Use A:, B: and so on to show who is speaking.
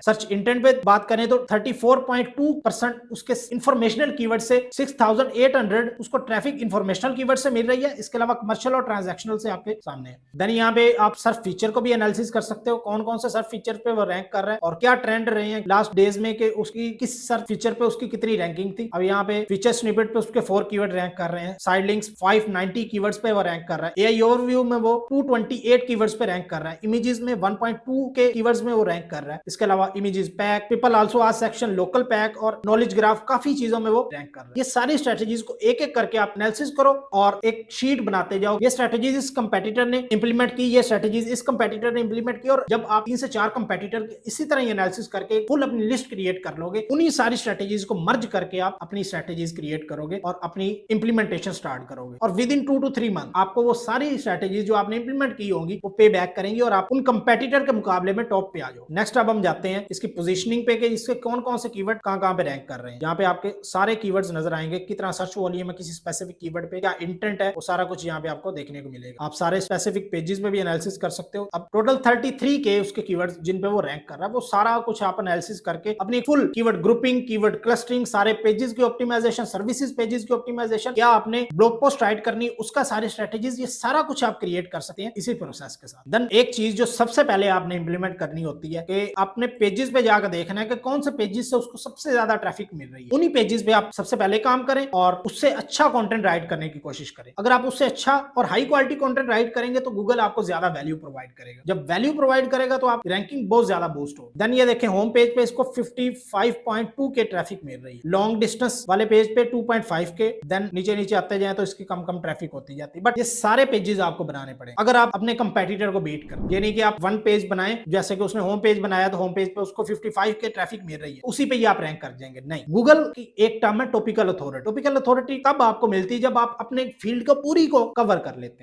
A: Search intent पे बात करें तो 34.2% उसके इंफॉर्मेशनल कीवर्ड से 6800 उसको ट्रैफिक इंफॉर्मेशनल कीवर्ड से मिल रही है। इसके अलावा कमर्शियल और ट्रांजैक्शनल से आपके सामने है। देन यहाँ पे आप सर्च फीचर को भी एनालिसिस कर सकते हो, कौन कौन से सर्च फीचर पे वो रैंक कर रहा है और क्या ट्रेंड रहे हैं लास्ट डेज में कि उसकी किस सर्च फीचर पे उसकी कितनी रैंकिंग थी। अब यहाँ पे फीचर स्निपेट पे उसके 4 कीवर्ड रैंक कर रहे हैं, साइड लिंक्स 590 कीवर्ड्स पे वो रैंक कर रहा है, एआई ओवरव्यू में वो 228 कीवर्ड्स पे रैंक कर रहा है, इमेजेस में 1.2 के कीवर्ड्स में वो रैंक कर रहा है। इसके अलावा images pack, people also ask section, local pack और नॉलेज ग्राफ, काफी चीजों में वो रैंक कर रहा है। ये सारी स्ट्रेटजीज को एक एक करके आप एनालिसिस करो और एक शीट बनाते जाओ। ये स्ट्रेटजीज इस कंपेटिटर ने इंप्लीमेंट की, ये स्ट्रेटजीज इस कंपेटिटर ने इंप्लीमेंट की, और जब आप 3 से 4 कंपेटिटर इसी तरह एनालिसिस करके फुल अपनी लिस्ट क्रिएट कर लोगे, उन्हीं सारी स्ट्रेटजीज को मर्ज करके आप अपनी स्ट्रेटजीज क्रिएट करोगे और अपनी इंप्लीमेंटेशन स्टार्ट करोगे, और विद इन 2 to 3 मंथ आपको वो सारी स्ट्रेटजीज जो आपने इंप्लीमेंट की होंगी वो पे बैक करेंगी और आप उन कंपेटिटर के मुकाबले में टॉप पे आ जाओ। नेक्स्ट अब हम जाते हैं इसकी पोजीशनिंग पे कि इसके कौन कौन से कीवर्ड कहां पे रैंक कर रहे हैं। यहाँ पे आपके सारे कीवर्ड्स नजर आएंगे, कितना सर्च वॉल्यूम है किसी स्पेसिफिक कीवर्ड पे, क्या इंटेंट है, वो सारा कुछ यहाँ पे आपको देखने को मिलेगा। आप सारे स्पेसिफिक पेजेस में भी एनालिसिस कर सकते हो। अब टोटल 33 के उसके कीवर्ड्स जिन पे वो रैंक कर रहा है, वो सारा कुछ आप एनालिसिस करके अपनी full keyword grouping, keyword clustering, सारे पेजेस की ऑप्टिमाइजेशन, सर्विसेज पेजेस की ऑप्टिमाइजेशन, क्या आपने ब्लॉग पोस्ट राइट करनी, उसका सारे स्ट्रेटजीज, ये सारा कुछ आप क्रिएट कर सकते हैं इसी प्रोसेस के साथ। देन एक चीज जो सबसे पहले आपने इंप्लीमेंट करनी होती है कि आपने पेजेस पे जाकर देखना है कि कौन से पेजेस से उसको सबसे ज्यादा ट्रैफिक मिल रही है, उन्हीं पेजेस पे आप सबसे पहले काम करें और उससे अच्छा कंटेंट राइट करने की कोशिश करें। अगर आप उससे अच्छा और हाई क्वालिटी कंटेंट राइट करेंगे तो गूगल आपको ज्यादा वैल्यू प्रोवाइड करेगा। जब वैल्यू प्रोवाइड करेगा तो आप रैंकिंग बहुत ज्यादा बूस्ट हो। देन ये देखें होम पेज पे इसको 55.2 के ट्रैफिक मिल रही है, लॉन्ग डिस्टेंस वाले पेज पे 2.5 के, देन नीचे नीचे आते जाए तो इसकी कम कम ट्रैफिक होती जाती है। बट ये सारे पेजेस आपको बनाने पड़े अगर आप अपने कंपेटिटर को बीट करें। ये नहीं कि आप वन पेज बनाएं, जैसे कि उसने होम पेज बनाया तो होम पेज पे उसको 55 के ट्रैफिक मिल रही है, उसी पे ही आप रैंक कर जाएंगे। नहीं, गूगल की एक टर्म है टॉपिकल अथॉरिटी। टॉपिकल अथॉरिटी तब आपको मिलती है जब आप अपने फील्ड को पूरी को कवर कर लेते हैं।